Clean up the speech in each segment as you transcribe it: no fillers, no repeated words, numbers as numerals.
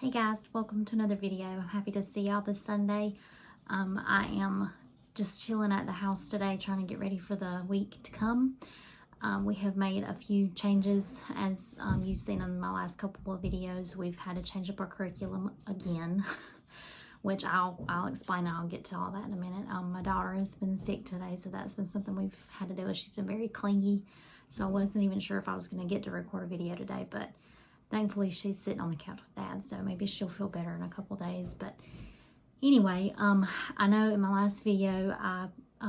Hey guys, welcome to another video. I'm happy to see y'all this Sunday. I am just chilling at the house today trying to get ready for the week to come. We have made a few changes as you've seen in my last couple of videos. We've had to change up our curriculum again, which I'll explain. I'll get to all that in a minute. My daughter has been sick today, so that's been something we've had to do. She's been very clingy, so I wasn't even sure if I was going to get to record a video today, but thankfully she's sitting on the couch with Dad, so maybe she'll feel better in a couple days. But anyway, I know in my last video I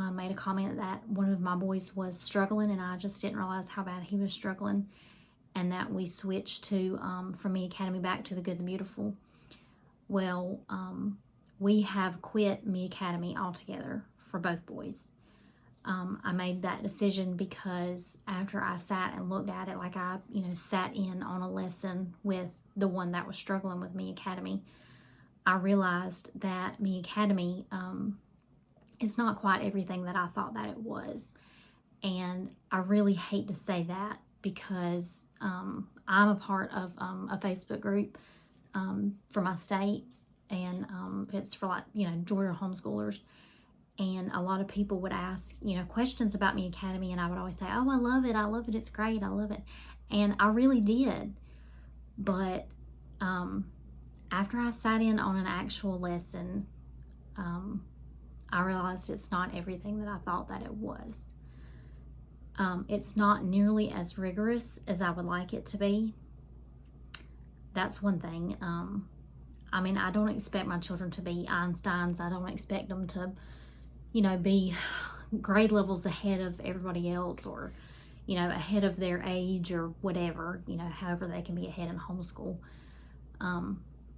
made a comment that one of my boys was struggling, and I just didn't realize how bad he was struggling, and that we switched to from Me Academy back to the Good and Beautiful. Well, we have quit Me Academy altogether for both boys. I made that decision because after I sat and looked at it, like I, sat in on a lesson with the one that was struggling with Me Academy, I realized that Me Academy is not quite everything that I thought that it was. And I really hate to say that because I'm a part of a Facebook group for my state, and it's for Georgia homeschoolers. And a lot of people would ask, questions about Me Academy, and I would always say, oh, I love it, it's great, I love it. And I really did. But after I sat in on an actual lesson, I realized it's not everything that I thought that it was. It's not nearly as rigorous as I would like it to be. That's one thing. I don't expect my children to be Einsteins. I don't expect them to be grade levels ahead of everybody else, or, ahead of their age, or whatever, however they can be ahead in homeschool.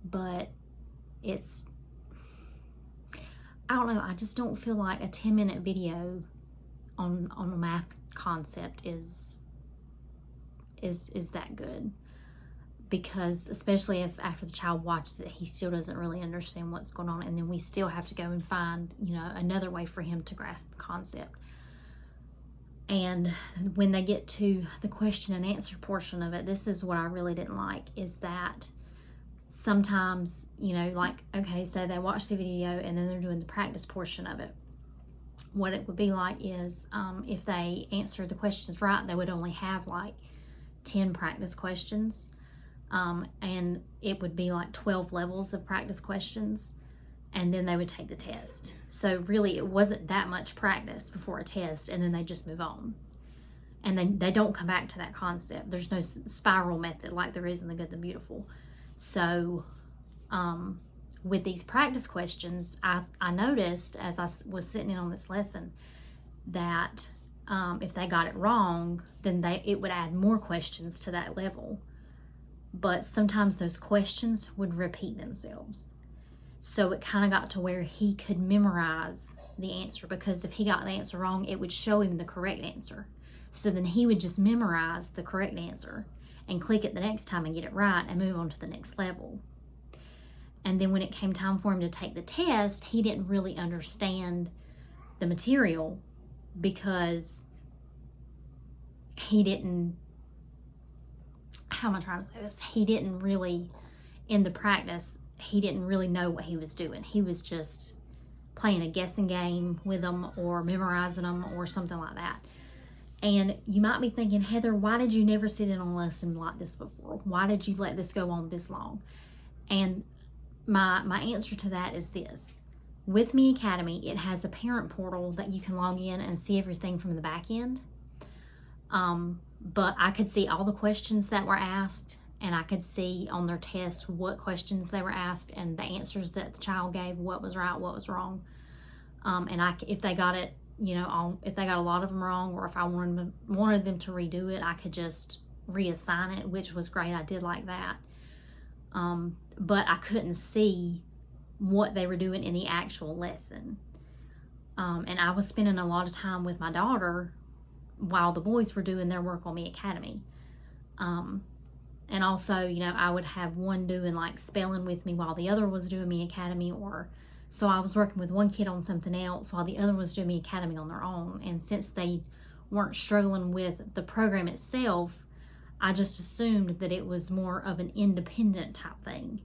But it's, I don't know, I just don't feel like a 10-minute video on a math concept is that good. Because especially if after the child watches it, he still doesn't really understand what's going on, and then we still have to go and find, another way for him to grasp the concept. And when they get to the question and answer portion of it, this is what I really didn't like, is that sometimes, okay, so they watch the video and then they're doing the practice portion of it. What it would be like is if they answered the questions right, they would only have 10 practice questions. And it would be 12 levels of practice questions, and then they would take the test. So really it wasn't that much practice before a test, and then they just move on. And then they don't come back to that concept. There's no spiral method like there is in the Good and Beautiful. So with these practice questions, I noticed as I was sitting in on this lesson that if they got it wrong, then it would add more questions to that level. But sometimes those questions would repeat themselves. So it kind of got to where he could memorize the answer, because if he got the answer wrong, it would show him the correct answer. So then he would just memorize the correct answer and click it the next time and get it right and move on to the next level. And then when it came time for him to take the test, he didn't really understand the material because he didn't, how am I trying to say this? He didn't really, in the practice, he didn't really know what he was doing. He was just playing a guessing game with them or memorizing them or something like that. And you might be thinking, Heather, why did you never sit in on a lesson like this before? Why did you let this go on this long? And my answer to that is this. With Me Academy, it has a parent portal that you can log in and see everything from the back end. But I could see all the questions that were asked, and I could see on their test what questions they were asked and the answers that the child gave, what was right, what was wrong. And if they got it, if they got a lot of them wrong, or if I wanted them to redo it, I could just reassign it, which was great. I did like that. But I couldn't see what they were doing in the actual lesson. And I was spending a lot of time with my daughter while the boys were doing their work on Me Academy. And also, I would have one doing spelling with me while the other was doing Me Academy, so I was working with one kid on something else while the other was doing Me Academy on their own. And since they weren't struggling with the program itself, I just assumed that it was more of an independent type thing.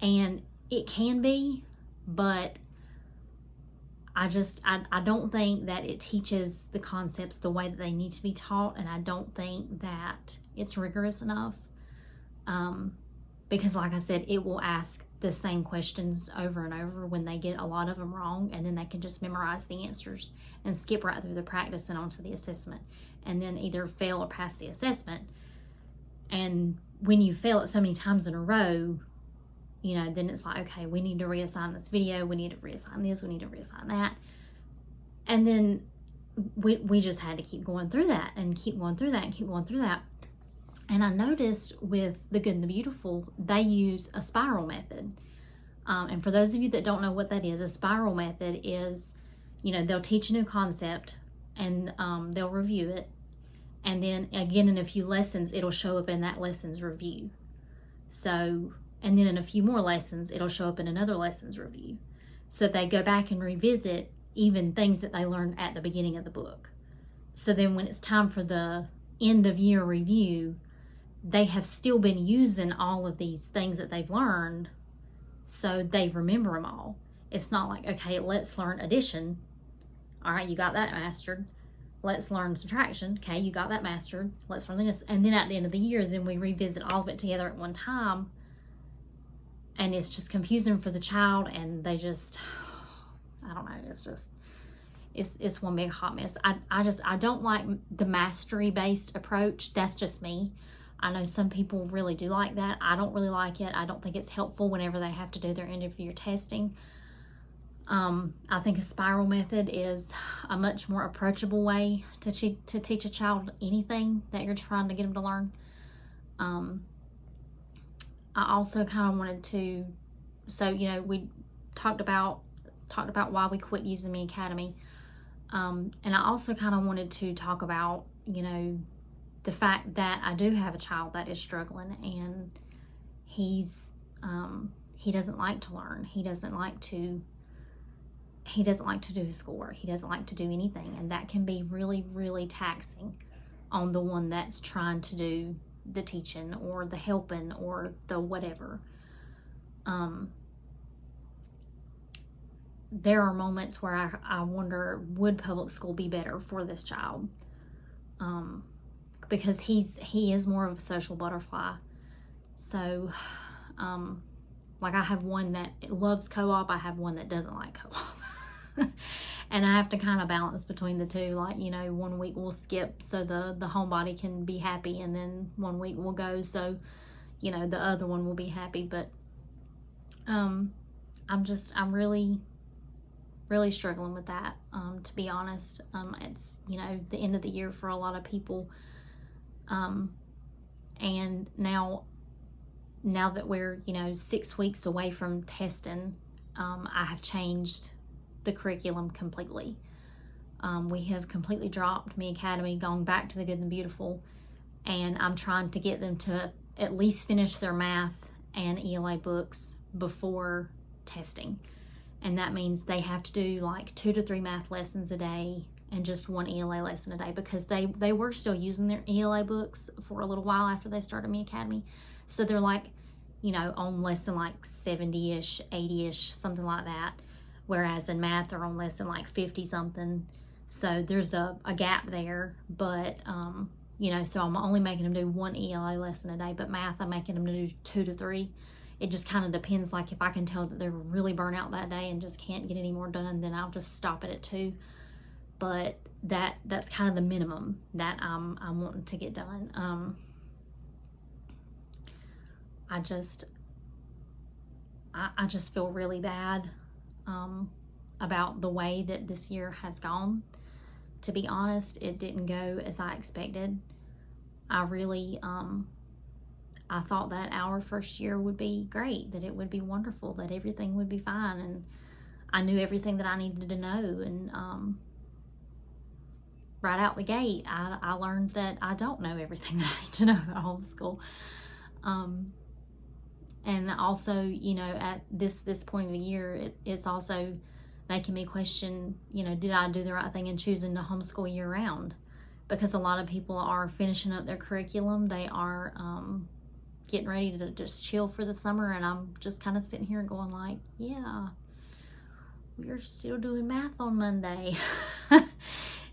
And it can be, but I don't think that it teaches the concepts the way that they need to be taught, and I don't think that it's rigorous enough. Because like I said, it will ask the same questions over and over when they get a lot of them wrong, and then they can just memorize the answers and skip right through the practice and onto the assessment, and then either fail or pass the assessment. And when you fail it so many times in a row, you know, then it's like, okay, we need to reassign this video, we need to reassign this, we need to reassign that. And then we just had to keep going through that and keep going through that and keep going through that. And I noticed with The Good and the Beautiful, they use a spiral method. And for those of you that don't know what that is, a spiral method is, you know, they'll teach a new concept and they'll review it. And then again, in a few lessons, it'll show up in that lesson's review. So, and then in a few more lessons, it'll show up in another lesson's review. So they go back and revisit even things that they learned at the beginning of the book. So then when it's time for the end of year review, they have still been using all of these things that they've learned, so they remember them all. It's not like, okay, let's learn addition. All right, you got that mastered. Let's learn subtraction. Okay, you got that mastered. Let's learn this. And then at the end of the year, then we revisit all of it together at one time. And it's just confusing for the child, and they just, I don't know, it's just, it's one big hot mess. I don't like the mastery-based approach. That's just me. I know some people really do like that. I don't really like it. I don't think it's helpful whenever they have to do their end of year testing. I think a spiral method is a much more approachable way to teach a child anything that you're trying to get them to learn. I also kind of wanted to, so, you know, we talked about why we quit using Me Academy. And I also kind of wanted to talk about, you know, the fact that I do have a child that is struggling, and he doesn't like to learn. He doesn't like to do his schoolwork. He doesn't like to do anything. And that can be really, really taxing on the one that's trying to do the teaching or the helping or the whatever. There are moments where I wonder, would public school be better for this child? Because he is more of a social butterfly. So, like, I have one that loves co-op. I have one that doesn't like co-op. And I have to kind of balance between the two. Like, you know, one week we'll skip so the homebody can be happy, and then one week we'll go so, you know, the other one will be happy. But I'm really, really struggling with that, to be honest. It's, you know, the end of the year for a lot of people. And now that we're, you know, 6 weeks away from testing, I have changed the curriculum completely. We have completely dropped Me Academy, gone back to The Good and the Beautiful, and I'm trying to get them to at least finish their math and ELA books before testing. And that means they have to do like 2 to 3 math lessons a day and just 1 ELA lesson a day, because they were still using their ELA books for a little while after they started Me Academy. So they're like, you know, on lesson like 70-ish, 80-ish, something like that. Whereas in math, they're on lesson like 50-something. So there's a gap there. But, you know, so I'm only making them do 1 ELA lesson a day. But math, I'm making them do 2 to 3. It just kind of depends. Like, if I can tell that they're really burnt out that day and just can't get any more done, then I'll just stop it at 2. But that's kind of the minimum that I'm wanting to get done. I just feel really bad about the way that this year has gone. To be honest, it didn't go as I expected. I really, I thought that our first year would be great, that it would be wonderful, that everything would be fine, and I knew everything that I needed to know. And right out the gate, I learned that I don't know everything that I need to know about homeschool. And also, you know, at this point of the year, it's also making me question, you know, did I do the right thing in choosing to homeschool year round? Because a lot of people are finishing up their curriculum. They are getting ready to just chill for the summer, and I'm just kind of sitting here going like, yeah, we're still doing math on Monday.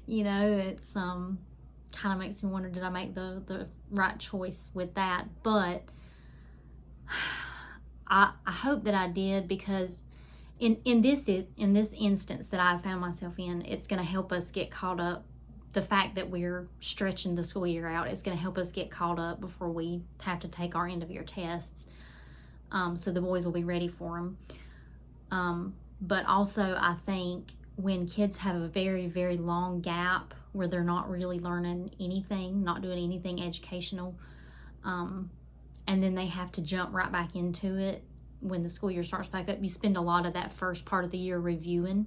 You know, it's kind of makes me wonder, did I make the right choice with that? But I hope that I did, because in this instance that I found myself in, it's going to help us get caught up. The fact that we're stretching the school year out is going to help us get caught up before we have to take our end of year tests. So the boys will be ready for them. But also, I think when kids have a very, very long gap where they're not really learning anything, not doing anything educational, and then they have to jump right back into it when the school year starts back up, you spend a lot of that first part of the year reviewing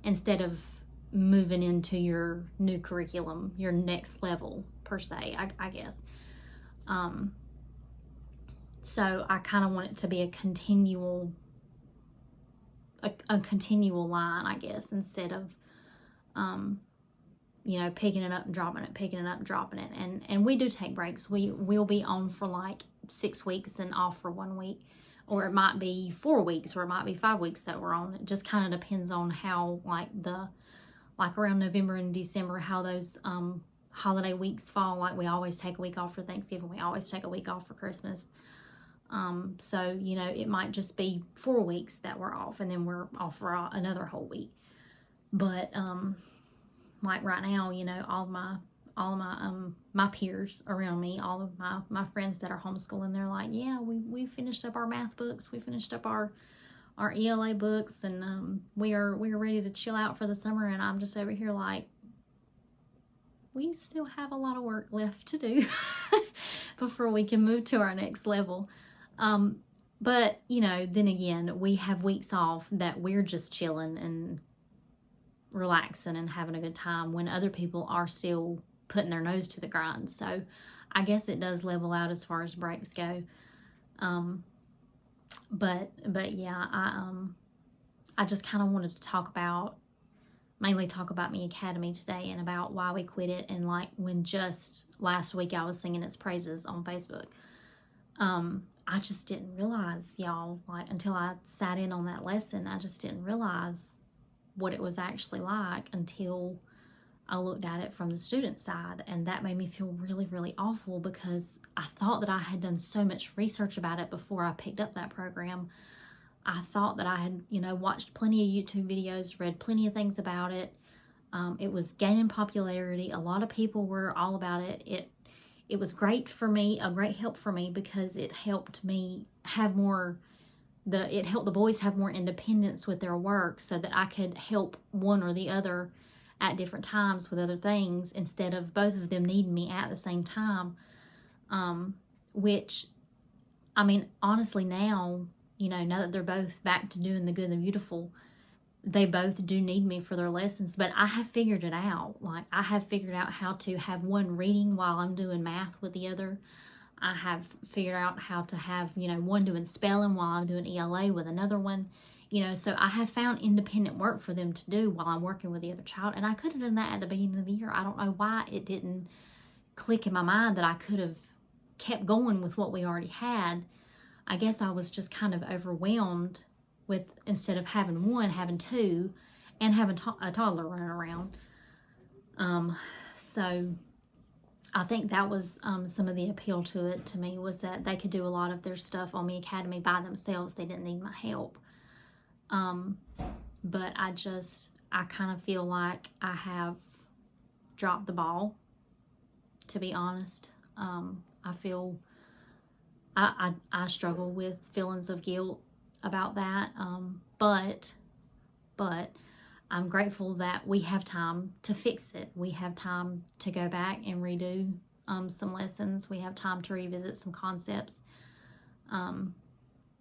instead of moving into your new curriculum, your next level per se, I guess. So I kind of want it to be a continual line, I guess, instead of you know, picking it up and dropping it, picking it up and dropping it. And we do take breaks. We'll be on for like 6 weeks and off for 1 week, or it might be 4 weeks, or it might be 5 weeks that we're on. It just kind of depends on how like around November and December, how those holiday weeks fall. Like we always take a week off for Thanksgiving. We always take a week off for Christmas. So, you know, it might just be 4 weeks that we're off, and then we're off for another whole week. But, like right now, you know, all of my peers around me, all of my friends that are homeschooling, they're like, yeah, we finished up our math books. We finished up our ELA books, and we are ready to chill out for the summer. And I'm just over here like, we still have a lot of work left to do before we can move to our next level. But, you know, then again, we have weeks off that we're just chilling and relaxing and having a good time when other people are still putting their nose to the grind. So I guess it does level out as far as breaks go. But yeah, I just kind of wanted to mainly talk about Me Academy today, and about why we quit it. And like, when just last week I was singing its praises on Facebook. I just didn't realize, y'all, like, until I sat in on that lesson, I just didn't realize what it was actually like until I looked at it from the student side. And that made me feel really, really awful, because I thought that I had done so much research about it before I picked up that program. I thought that I had, you know, watched plenty of YouTube videos, read plenty of things about it. It was gaining popularity. A lot of people were all about it. It was great for me, a great help for me, because it helped me have it helped the boys have more independence with their work, so that I could help one or the other at different times with other things, instead of both of them needing me at the same time. Which, I mean, honestly now, you know, now that they're both back to doing the good and the beautiful, they both do need me for their lessons. But I have figured it out. Like, I have figured out how to have one reading while I'm doing math with the other. I have figured out how to have, you know, one doing spelling while I'm doing ELA with another one. You know, so I have found independent work for them to do while I'm working with the other child. And I could have done that at the beginning of the year. I don't know why it didn't click in my mind that I could have kept going with what we already had. I guess I was just kind of overwhelmed with, instead of having one, having two, and having a toddler running around. So I think that was some of the appeal to it to me, was that they could do a lot of their stuff on Me Academy by themselves. They didn't need my help. But I kind of feel like I have dropped the ball, to be honest. I feel I struggle with feelings of guilt about that. But I'm grateful that we have time to fix it. We have time to go back and redo some lessons. We have time to revisit some concepts.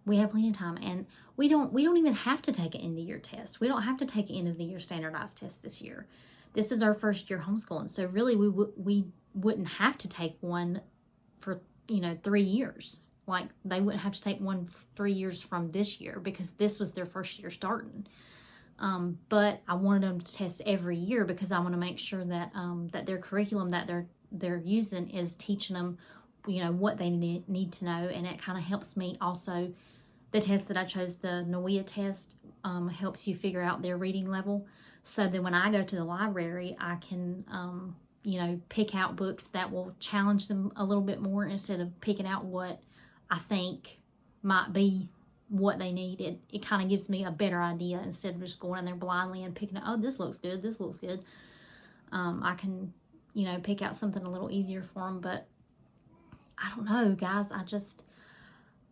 We have plenty of time, and we don't even have to take an end of year test. We don't have to take an end of the year standardized test this year. This is our first year homeschooling, so really we wouldn't have to take one for 3 years. Like, they wouldn't have to take one 3 years from this year, because this was their first year starting. But I wanted them to test every year, because I want to make sure that that their curriculum that they're using is teaching them what they need to know. And it kind of helps me also. The test that I chose, the NOEA test, helps you figure out their reading level. So then when I go to the library, I can, pick out books that will challenge them a little bit more instead of picking out what I think might be what they need. It kind of gives me a better idea instead of just going in there blindly and picking out, oh, this looks good, this looks good. I can, pick out something a little easier for them. But I don't know, guys.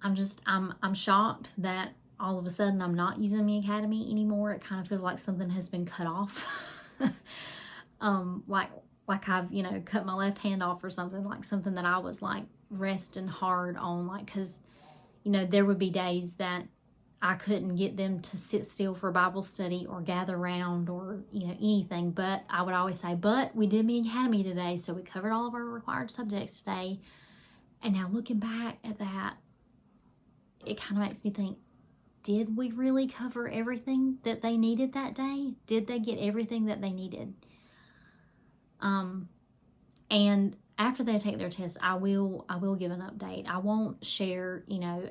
I'm shocked that all of a sudden I'm not using the Academy anymore. It kind of feels like something has been cut off. Like I've, cut my left hand off or something, like something that I was like resting hard on, like, cause, there would be days that I couldn't get them to sit still for Bible study or gather around or, anything. But I would always say, but we did the Academy today. So we covered all of our required subjects today. And now looking back at that, it kind of makes me think, did we really cover everything that they needed that day? Did they get everything that they needed? And after they take their test, I will give an update. I won't share,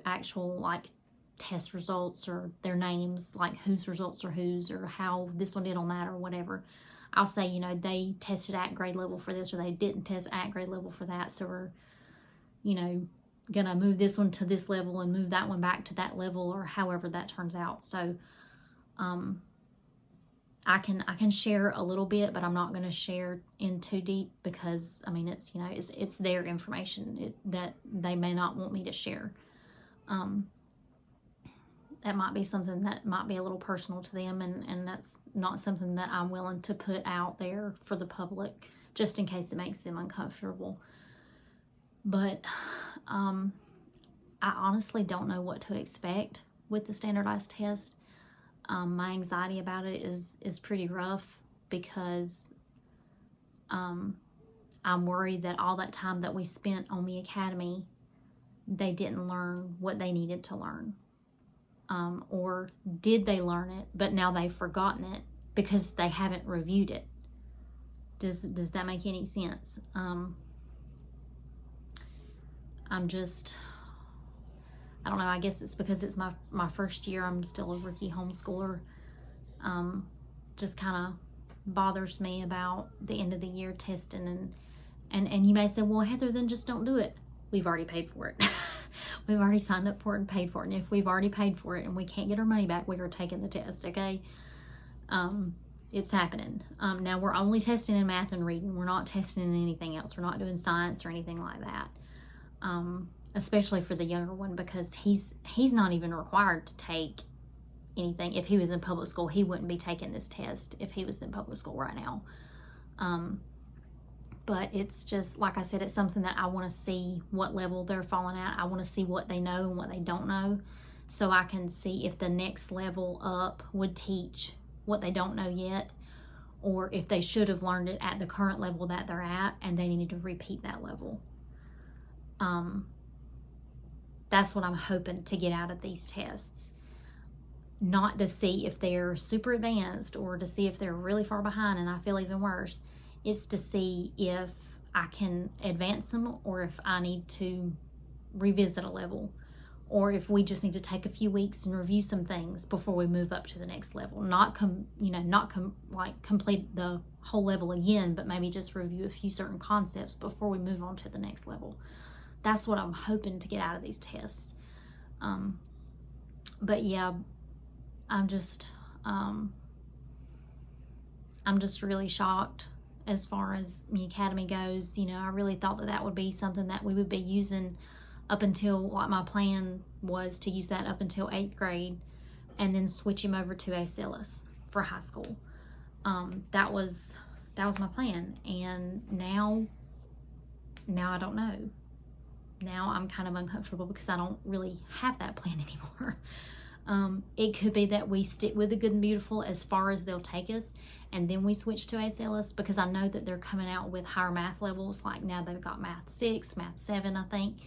actual like test results or their names, like whose results are whose or how this one did on that or whatever. I'll say, they tested at grade level for this or they didn't test at grade level for that. So we're, gonna move this one to this level and move that one back to that level or however that turns out. So I can share a little bit, but I'm not going to share in too deep because it's their information that they may not want me to share. That might be something that might be a little personal to them, and that's not something that I'm willing to put out there for the public just in case it makes them uncomfortable. But I honestly don't know what to expect with the standardized test. My anxiety about it is pretty rough because I'm worried that all that time that we spent on the Academy, they didn't learn what they needed to learn. Or did they learn it, but now they've forgotten it because they haven't reviewed it. Does that make any sense? I don't know, I guess it's because it's my first year. I'm still a rookie homeschooler. Just kind of bothers me about the end of the year testing. And you may say, well, Heather, then just don't do it. We've already paid for it. We've already signed up for it and paid for it. And if we've already paid for it and we can't get our money back, we are taking the test, okay? It's happening. Now we're only testing in math and reading. We're not testing in anything else. We're not doing science or anything like that. Especially for the younger one, because he's not even required to take anything. If he was in public school, he wouldn't be taking this test if he was in public school right now. But it's just, like I said, it's something that I want to see what level they're falling at. I want to see what they know and what they don't know, so I can see if the next level up would teach what they don't know yet, or if they should have learned it at the current level that they're at and they needed to repeat that level. That's what I'm hoping to get out of these tests. Not to see if they're super advanced or to see if they're really far behind and I feel even worse. It's to see if I can advance them or if I need to revisit a level, or if we just need to take a few weeks and review some things before we move up to the next level. Not complete the whole level again, but maybe just review a few certain concepts before we move on to the next level. That's what I'm hoping to get out of these tests. But yeah, I'm just really shocked as far as the Academy goes. I really thought that would be something that we would be using up until, like, my plan was to use that up until 8th grade and then switch him over to ACELUS for high school. That was my plan. And now I don't know. Now I'm kind of uncomfortable because I don't really have that plan anymore. It could be that we stick with the Good and Beautiful as far as they'll take us, and then we switch to ACELUS, because I know that they're coming out with higher math levels. Like now they've got Math 6, Math 7, I think.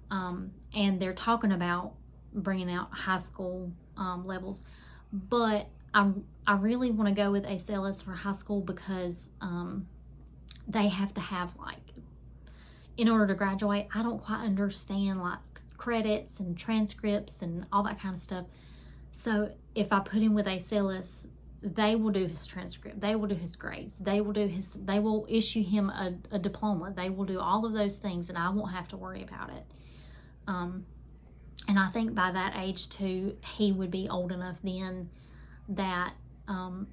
And they're talking about bringing out high school levels. But I really want to go with ACELUS for high school because they have to have, like, in order to graduate, I don't quite understand like credits and transcripts and all that kind of stuff. So if I put him with ACELS, they will do his transcript, they will do his grades, they will issue him a diploma, they will do all of those things, and I won't have to worry about it. And I think by that age too, he would be old enough then that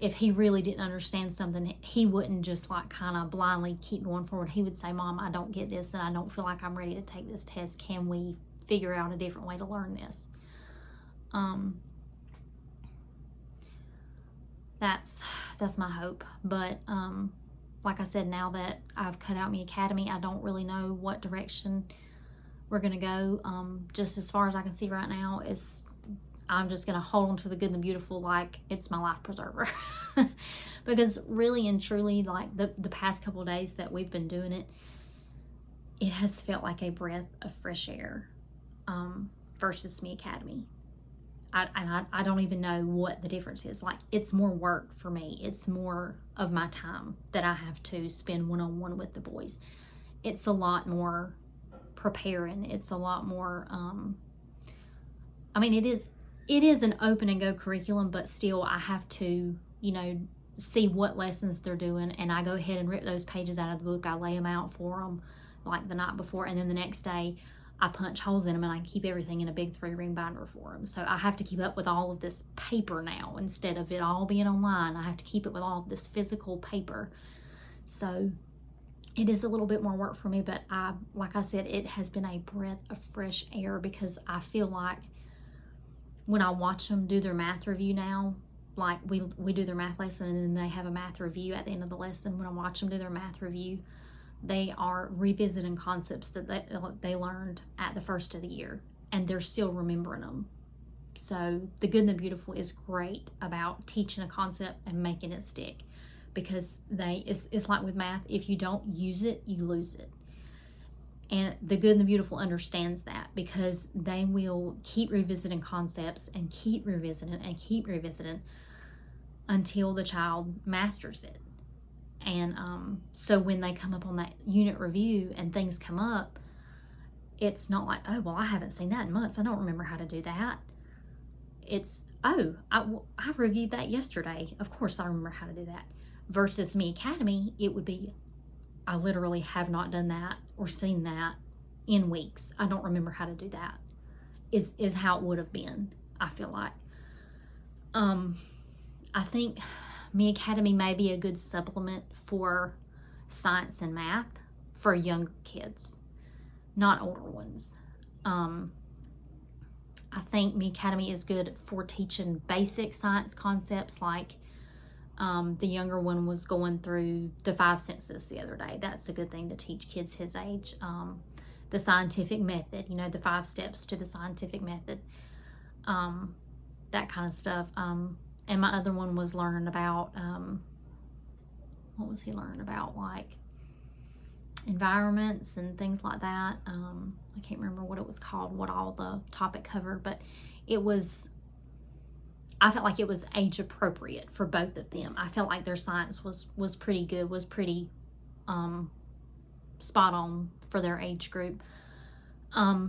if he really didn't understand something, he wouldn't just like kind of blindly keep going forward. He would say, Mom, I don't get this and I don't feel like I'm ready to take this test. Can we figure out a different way to learn this? That's my hope. But like I said, now that I've cut out me academy, I don't really know what direction we're gonna go. Just as far as I can see right now, I'm just gonna hold on to the good and the beautiful like it's my life preserver. Because really and truly, like the past couple of days that we've been doing it, it has felt like a breath of fresh air versus me academy. I don't even know what the difference is. Like, it's more work for me. It's more of my time that I have to spend one-on-one with the boys. It's a lot more preparing. It's a lot more, I mean, it is an open and go curriculum, but still I have to, you know, see what lessons they're doing, and I go ahead and rip those pages out of the book. I lay them out for them like the night before, and then the next day I punch holes in them and I keep everything in a big 3-ring binder for them. So I have to keep up with all of this paper now instead of it all being online. I have to keep it with all of this physical paper. So it is a little bit more work for me, but like I said, it has been a breath of fresh air, because I feel like when I watch them do their math review now, like we do their math lesson and then they have a math review at the end of the lesson. When I watch them do their math review, they are revisiting concepts that they learned at the first of the year, and they're still remembering them. So the good and the beautiful is great about teaching a concept and making it stick, because it's like with math, if you don't use it, you lose it. And the good and the beautiful understands that, because they will keep revisiting concepts and keep revisiting and keep revisiting until the child masters it. And so when they come up on that unit review and things come up, it's not like, oh, well, I haven't seen that in months, I don't remember how to do that. It's, oh, I reviewed that yesterday, of course I remember how to do that. Versus me academy, it would be, I literally have not done that or seen that in weeks. I don't remember how to do that, is how it would have been, I feel like. I think Me Academy may be a good supplement for science and math for younger kids, not older ones. I think Me Academy is good for teaching basic science concepts, like the younger one was going through the 5 senses the other day. That's a good thing to teach kids his age. The scientific method, you know, the 5 steps to the scientific method, that kind of stuff. And my other one was learning about, what was he learning about? Like environments and things like that. I can't remember what it was called, what all the topic covered, but it was, I felt like it was age appropriate for both of them. I felt like their science was pretty good, was pretty spot on for their age group.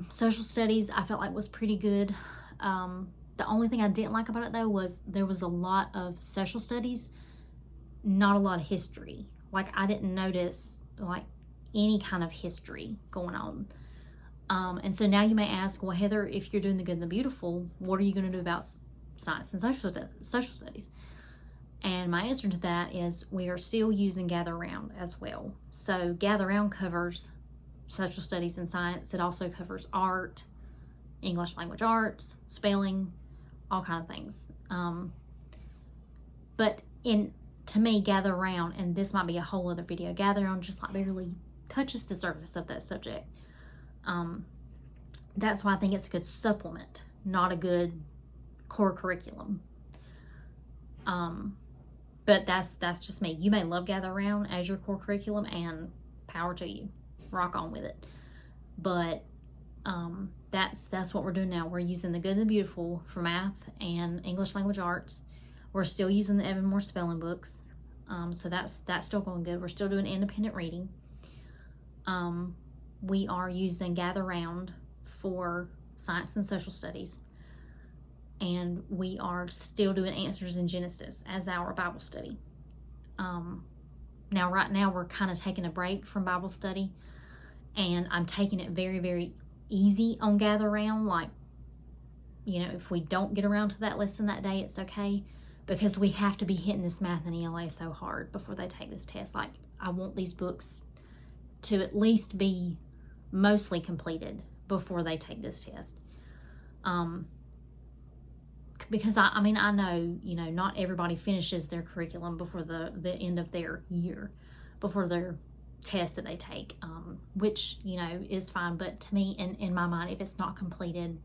Social studies I felt like was pretty good. The only thing I didn't like about it though was there was a lot of social studies, not a lot of history. Like, I didn't notice like any kind of history going on. And so now you may ask, well, Heather, if you're doing the good and the beautiful, what are you going to do about science and social studies? And my answer to that is we are still using Gather Round as well. So Gather Round covers social studies and science. It also covers art, English language arts, spelling, all kind of things. But to me, Gather Round, and this might be a whole other video, Gather Round just like barely touches the surface of that subject. That's why I think it's a good supplement, not a good core curriculum. But that's just me. You may love Gather Round as your core curriculum, and power to you. Rock on with it. But that's what we're doing now. We're using the good and the beautiful for math and English language arts. We're still using the Evan Moore spelling books. So that's still going good. We're still doing independent reading. we are using Gather Round for science and social studies, and we are still doing Answers in Genesis as our Bible study. Now, right now, we're kind of taking a break from Bible study, and I'm taking it very, very easy on Gather Round. Like, you know, if we don't get around to that lesson that day, it's okay, because we have to be hitting this math and ELA so hard before they take this test. Like, I want these books to at least be mostly completed before they take this test. Because I mean, I know, you know, not everybody finishes their curriculum before the end of their year, before their test that they take, which, you know, is fine. But to me, in my mind, if it's not completed,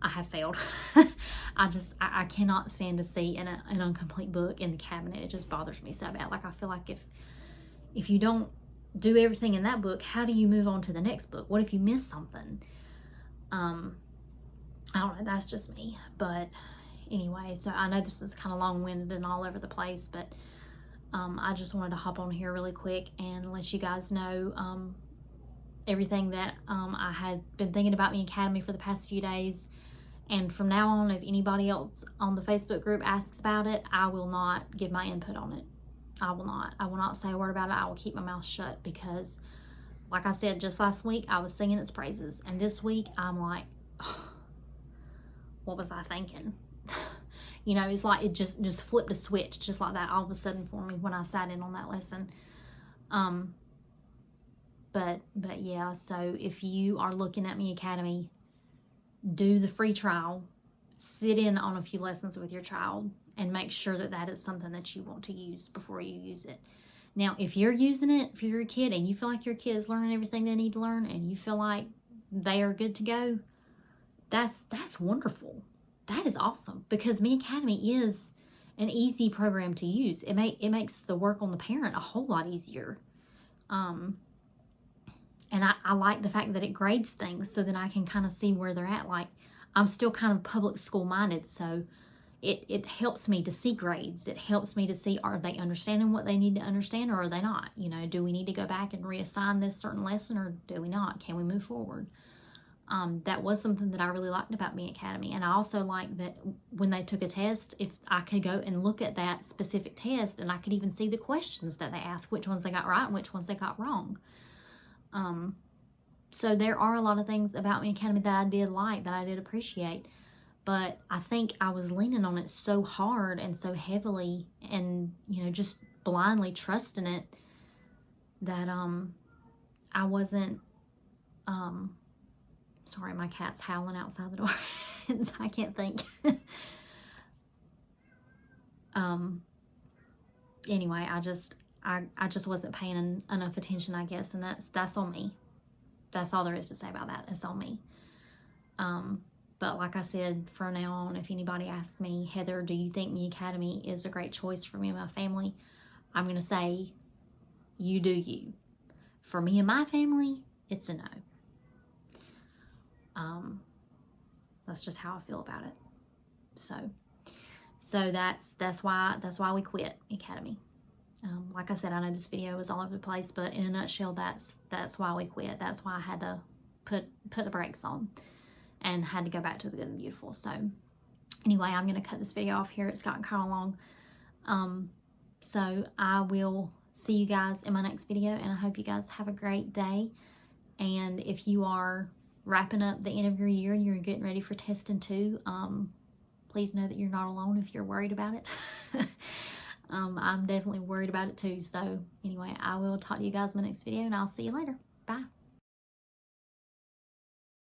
I have failed. I cannot stand to see an incomplete book in the cabinet. It just bothers me so bad. Like, I feel like if you don't do everything in that book, how do you move on to the next book? What if you miss something? I don't know, that's just me. But anyway, so I know this is kind of long-winded and all over the place, but I just wanted to hop on here really quick and let you guys know everything that I had been thinking about Me Academy for the past few days. And from now on, if anybody else on the Facebook group asks about it, I will not give my input on it. I will not say a word about it. I will keep my mouth shut, because like I said, just last week I was singing its praises, and this week I'm like, oh, what was I thinking? You know, it's like it just flipped a switch just like that all of a sudden for me when I sat in on that lesson. But yeah, so if you are looking at Me Academy, do the free trial, sit in on a few lessons with your child, and make sure that that is something that you want to use before you use it. Now, if you're using it for your kid and you feel like your kid is learning everything they need to learn and you feel like they are good to go, that's wonderful. That is awesome, because Me Academy is an easy program to use. It makes the work on the parent a whole lot easier. And I like the fact that it grades things so that I can kind of see where they're at. Like, I'm still kind of public school minded, so it helps me to see grades. It helps me to see, are they understanding what they need to understand, or are they not? You know, do we need to go back and reassign this certain lesson, or do we not? Can we move forward? That was something that I really liked about Me Academy. And I also like that when they took a test, if I could go and look at that specific test, and I could even see the questions that they asked, which ones they got right and which ones they got wrong. So there are a lot of things about Me Academy that I did like, that I did appreciate. But I think I was leaning on it so hard and so heavily, and, you know, just blindly trusting it, that I wasn't, sorry, my cat's howling outside the door. So I can't think. Anyway, I just wasn't paying enough attention, I guess, and that's on me. That's all there is to say about that. It's on me. But like I said, from now on, if anybody asks me, Heather, do you think Me Academy is a great choice for me and my family? I'm going to say, you do you. For me and my family, it's a no. That's just how I feel about it. So that's why we quit Academy. Like I said, I know this video was all over the place, but in a nutshell, that's why we quit. That's why I had to put the brakes on and had to go back to the Good and Beautiful. So anyway, I'm going to cut this video off here. It's gotten kind of long. So I will see you guys in my next video, and I hope you guys have a great day. And if you are wrapping up the end of your year and you're getting ready for testing 2, please know that you're not alone if you're worried about it. I'm definitely worried about it too. So anyway, I will talk to you guys in my next video, and I'll see you later. Bye.